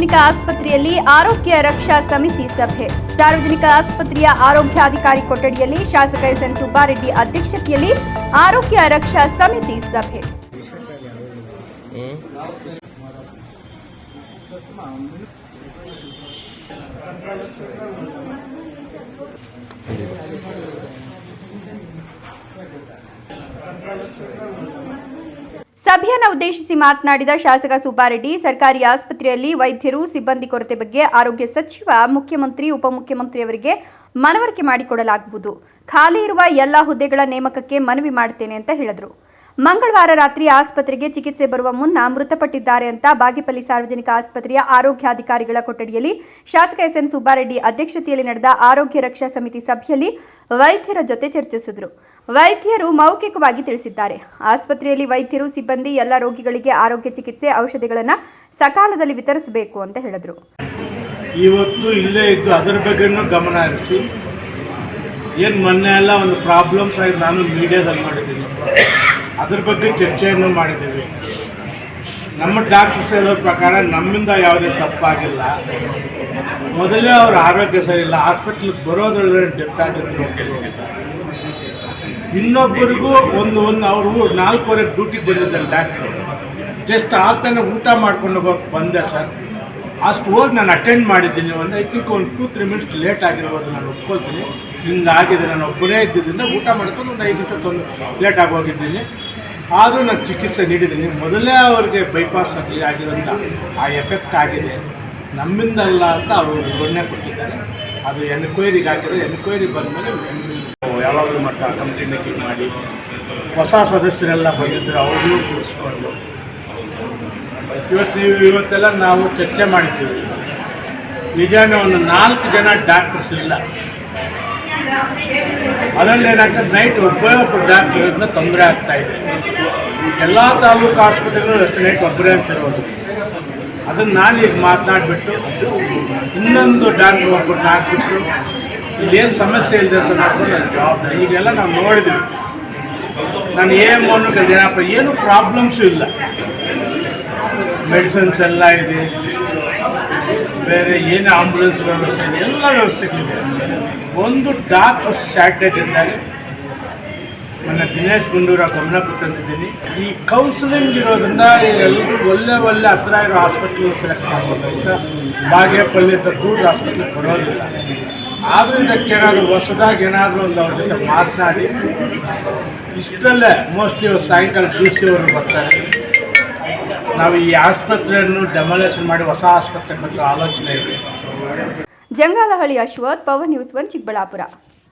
ಸಾರ್ವಜನಿಕ ಆಸ್ಪತ್ರೆಯಲ್ಲಿ ಆರೋಗ್ಯ ರಕ್ಷಾ ಸಮಿತಿ ಸಭೆ. ಸಾರ್ವಜನಿಕ ಆಸ್ಪತ್ರೆಯ ಆರೋಗ್ಯಾಧಿಕಾರಿ ಕೊಠಡಿಯಲ್ಲಿ ಶಾಸಕ ಎಸ್.ಎನ್. ಸುಬ್ಬಾರೆಡ್ಡಿ ಅಧ್ಯಕ್ಷತೆಯಲ್ಲಿ ಆರೋಗ್ಯ ರಕ್ಷಾ ಸಮಿತಿ ಸಭೆ. ಸಭೆಯನ್ನು ಉದ್ದೇಶಿಸಿ ಮಾತನಾಡಿದ ಶಾಸಕ ಸುಬ್ಬಾರೆಡ್ಡಿ, ಸರ್ಕಾರಿ ಆಸ್ಪತ್ರೆಯಲ್ಲಿ ವೈದ್ಯರು, ಸಿಬ್ಬಂದಿ ಕೊರತೆ ಬಗ್ಗೆ ಆರೋಗ್ಯ ಸಚಿವ, ಮುಖ್ಯಮಂತ್ರಿ, ಉಪಮುಖ್ಯಮಂತ್ರಿಯವರಿಗೆ ಮನವರಿಕೆ ಮಾಡಿಕೊಡಲಾಗುವುದು. ಖಾಲಿ ಇರುವ ಎಲ್ಲ ಹುದ್ದೆಗಳ ನೇಮಕಕ್ಕೆ ಮನವಿ ಮಾಡುತ್ತೇನೆ ಅಂತ ಹೇಳಿದರು. ಮಂಗಳವಾರ ರಾತ್ರಿ ಆಸ್ಪತ್ರೆಗೆ ಚಿಕಿತ್ಸೆ ಬರುವ ಮುನ್ನ ಮೃತಪಟ್ಟಿದ್ದಾರೆ ಅಂತ ಬಾಗೇಪಲ್ಲಿ ಸಾರ್ವಜನಿಕ ಆಸ್ಪತ್ರೆಯ ಆರೋಗ್ಯಾಧಿಕಾರಿಗಳ ಕೊಠಡಿಯಲ್ಲಿ ಶಾಸಕ ಎಸ್.ಎನ್. ಸುಬ್ಬಾರೆಡ್ಡಿ ಅಧ್ಯಕ್ಷತೆಯಲ್ಲಿ ನಡೆದ ಆರೋಗ್ಯ ರಕ್ಷಾ ಸಮಿತಿ ಸಭೆಯಲ್ಲಿ ವೈದ್ಯರ ಜೊತೆ ಚರ್ಚಿಸಿದರು. ವೈದ್ಯರು ಮೌಖಿಕವಾಗಿ ತಿಳಿಸಿದ್ದಾರೆ. ಆಸ್ಪತ್ರೆಯಲ್ಲಿ ವೈದ್ಯರು, ಸಿಬ್ಬಂದಿ ಎಲ್ಲ ರೋಗಿಗಳಿಗೆ ಆರೋಗ್ಯ ಚಿಕಿತ್ಸೆ, ಔಷಧಿಗಳನ್ನು ಸಕಾಲದಲ್ಲಿ ವಿತರಿಸಬೇಕು ಅಂತ ಹೇಳಿದರು. ಇವತ್ತು ಇಲ್ಲೇ ಇದ್ದು ಅದರ ಬಗ್ಗೆನೂ ಗಮನ ಹರಿಸಿ, ಏನು ಮೊನ್ನೆ ಎಲ್ಲ ಒಂದು ಪ್ರಾಬ್ಲಮ್ಸ್ ಆಗಿ ನಾನು ಮೀಡಿಯಾದಲ್ಲಿ ಮಾಡಿದ್ದೀನಿ, ಅದ್ರ ಬಗ್ಗೆ ಚರ್ಚೆಯನ್ನು ಮಾಡಿದ್ದೀವಿ. ನಮ್ಮ ಡಾಕ್ಟರ್ಸ್ ಹೇಳೋ ಪ್ರಕಾರ ನಮ್ಮಿಂದ ಯಾವುದೇ ತಪ್ಪಾಗಿಲ್ಲ. ಮೊದಲೇ ಅವ್ರ ಆರೋಗ್ಯ ಸರಿ ಇಲ್ಲ, ಹಾಸ್ಪಿಟ್ಲಿಗೆ ಬರೋದ್ರೊಳಗೆ ಡೆತ್ ಆಗಿದ್ರು ಅಂತ. ಇನ್ನೊಬ್ಬರಿಗೂ ಅವರು 4:15 ಡ್ಯೂಟಿಗೆ ಬಂದಿದ್ದಾರೆ ಡಾಕ್ಟ್ರು. ಜಸ್ಟ್ ಆತನ ಊಟ ಮಾಡ್ಕೊಂಡು ಹೋಗೋಕೆ ಬಂದೆ ಸರ್. ಅಷ್ಟು ಹೋಗಿ ನಾನು ಅಟೆಂಡ್ ಮಾಡಿದ್ದೀನಿ. ಐ ಥಿಂಕ್ ಒಂದು 2-3 ಮಿನಿಟ್ಸ್ ಲೇಟ್ ಆಗಿರ್ಬೋದು, ನಾನು ಒಪ್ಕೊಳ್ತೀನಿ. ಹಿಂಗಾಗಿದೆ, ನಾನು ಒಬ್ಬರೇ ಇದ್ದಿದ್ದರಿಂದ ಊಟ ಮಾಡ್ಕೊಂಡು ಒಂದು 5 ನಿಮಿಷ ಲೇಟ್ ಆಗಿ ಹೋಗಿದ್ದೀನಿ. ಆದರೂ ನಾನು ಚಿಕಿತ್ಸೆ ನೀಡಿದ್ದೀನಿ. ಮೊದಲೇ ಅವ್ರಿಗೆ ಬೈಪಾಸ್ ಆಗಿರೋಂಥ ಆ ಎಫೆಕ್ಟ್ ಆಗಿದೆ, ನಮ್ಮಿಂದಲ್ಲ ಅಂತ ಅವರು ವಿವರಣೆ ಕೊಟ್ಟಿದ್ದಾರೆ. ಅದು ಎನ್ಕ್ವೈರಿಗೆ ಹಾಕಿದ್ರೆ ಎನ್ಕ್ವೈರಿ ಬಂದಮೇಲೆ ಯಾವಾಗಲೂ ಮತ್ತು ಕಮಿಟಿ ಮೀಟಿಂಗ್ ಮಾಡಿ ಹೊಸ ಸದಸ್ಯರೆಲ್ಲ ಬಂದಿದ್ದರು, ಅವ್ರನ್ನೂ ಕೂರಿಸ್ಕೊಂಡು ಇವತ್ತೆಲ್ಲ ನಾವು ಚರ್ಚೆ ಮಾಡಿದ್ದೀವಿ. ನಿಜಾನೇ ಒಂದು 4 ಜನ ಡಾಕ್ಟರ್ಸ್ ಇಲ್ಲ. ಅದರಲ್ಲಿ ಏನಾಗ್ತದೆ, ನೈಟ್ ಒಬ್ಬ ಡಾಕ್ಟರ್ ಇರೋದನ್ನ ತೊಂದರೆ ಆಗ್ತಾಯಿದೆ. ಎಲ್ಲ ತಾಲೂಕು ಆಸ್ಪತ್ರೆಗಳು ಅಷ್ಟು ನೈಟ್ ಒಬ್ಬರೇ ಅಂತಿರೋದು. ಅದನ್ನು ನಾನು ಈಗ ಮಾತನಾಡಿಬಿಟ್ಟು ಇನ್ನೊಂದು ಡಾಕ್ಟ್ರ್ ಒಬ್ಬರನ್ನ ಹಾಕ್ಬಿಟ್ಟು ಇಲ್ಲೇನು ಸಮಸ್ಯೆ ಇದೆ ಅಂತ ನೋಡ್ಕೊಂಡು ನನ್ನ ಜವಾಬ್ದಾರಿ. ಈಗೆಲ್ಲ ನಾವು ನೋಡಿದ್ವಿ. ನಾನು ಏನು ಜನಪ್ಪ ಏನು ಪ್ರಾಬ್ಲಮ್ಸು ಇಲ್ಲ, ಮೆಡಿಸಿನ್ಸ್ ಎಲ್ಲ ಇದೆ, ಬೇರೆ ಏನು ಆಂಬುಲೆನ್ಸ್ ವ್ಯವಸ್ಥೆ ಇದೆ, ಎಲ್ಲ ವ್ಯವಸ್ಥೆಗಳಿದೆ. ಒಂದು ಡಾಕ್ಟರ್ ಶಾರ್ಟೇಜ್ ಇದ್ದಾಗ ನನ್ನ ದಿನೇಶ್ ಗುಂಡೂರಾವ್ ಗಮನ ಕೊಟ್ಟಂತಿದ್ದೀನಿ. ಈ ಕೌನ್ಸಿಲಿಂಗ್ ಇರೋದ್ರಿಂದ ಎಲ್ಲರೂ ಒಳ್ಳೆ ಹತ್ತಿರ ಇರೋ ಹಾಸ್ಪಿಟ್ಲ್ ಸೆಲೆಕ್ಟ್ ಮಾಡ್ಕೋಬೇಕು. ಬಾಗೇಪಲ್ಲಿ ಅಂತ ದೂರದ ಹಾಸ್ಪಿಟ್ಲಿಗೆ ಬರೋದಿಲ್ಲ. ಆದರೂ ಇದಕ್ಕೇನಾದರೂ ಹೊಸದಾಗಿ ಏನಾದರೂ ಒಂದು ಅವ್ರ ಜೊತೆ ಮಾತನಾಡಿ, ಇಷ್ಟಲ್ಲೇ ಮೋಸ್ಟ್ಲಿ ಸಾಯಂಕಾಲ DC ಅವರು ಬರ್ತಾರೆ. ನಾವು ಈ ಆಸ್ಪತ್ರೆಯನ್ನು ಡೆಮಾಲೇಷನ್ ಮಾಡಿ ಹೊಸ ಆಸ್ಪತ್ರೆ ಕಟ್ಟೋ ಆಲೋಚನೆ ಇದೆ. ಜಂಗಾಲಹಳ್ಳಿ ಅಶ್ವಥ್, ಪವನ್ ನ್ಯೂಸ್ 1 ಚಿಕ್ಕಬಳ್ಳಾಪುರ.